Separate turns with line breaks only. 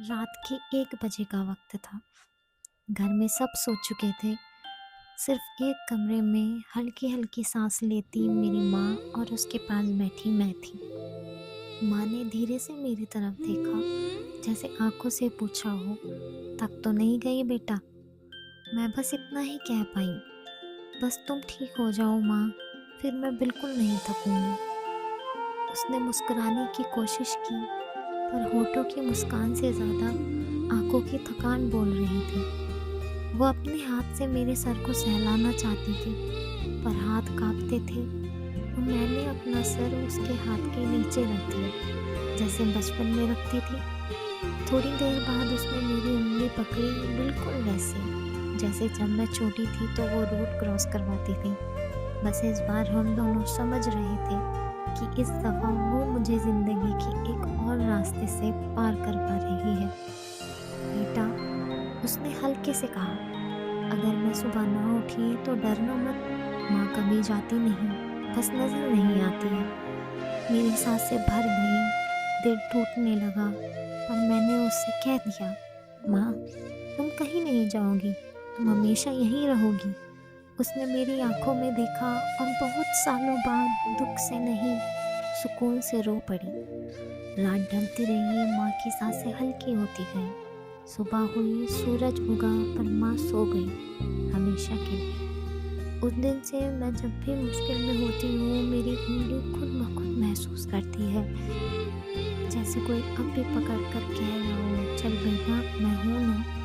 रात के 1 बजे का वक्त था। घर में सब सो चुके थे। सिर्फ एक कमरे में हल्की-हल्की सांस लेती मेरी माँ और उसके पास बैठी मैं थी। माँ ने धीरे से मेरी तरफ देखा, जैसे आँखों से पूछा हो, "थक तो नहीं गई बेटा?" मैं बस इतना ही कह पाई, "बस तुम ठीक हो जाओ माँ, फिर मैं बिल्कुल नहीं थकूँगी।" उसने मुस्कुराने की कोशिश की, पर होठों की मुस्कान से ज़्यादा आँखों की थकान बोल रही थी। वो अपने हाथ से मेरे सर को सहलाना चाहती थी, पर हाथ काँपते थे, तो मैंने अपना सर उसके हाथ के नीचे रख दिया, जैसे बचपन में रखती थी। थोड़ी देर बाद उसने मेरी उँगली पकड़ी, बिल्कुल वैसे, जैसे जब मैं छोटी थी तो वो रोड क्रॉस करवाती थी। बस इस बार हम दोनों समझ रहे थे कि इस दफ़ा वो मुझे ज़िंदगी के एक और रास्ते से पार करवा रही है। बेटा, उसने हल्के से कहा, "अगर मैं सुबह ना उठी तो डरना मत, माँ कभी जाती नहीं, बस नज़र नहीं आती है।" मेरी सांसें भर गईं, दिल टूटने लगा, पर मैंने उससे कह दिया, "माँ, तुम कहीं नहीं जाओगी, तुम हमेशा यहीं रहोगी।" उसने मेरी आँखों में देखा और बहुत सालों बाद दुःख से नहीं, सुकून से रो पड़ी। रात ढलती रही, माँ की सांसें हल्की होती गईं। सुबह हुई, सूरज उगा, पर माँ सो गई, हमेशा के लिए। उस दिन से मैं जब भी मुश्किल में होती हूँ, मेरी उँगली खुद ब खुद महसूस करती है, जैसे कोई अब भी पकड़ कर कह रहा हो, "चल बेटा, मैं हूँ ना।"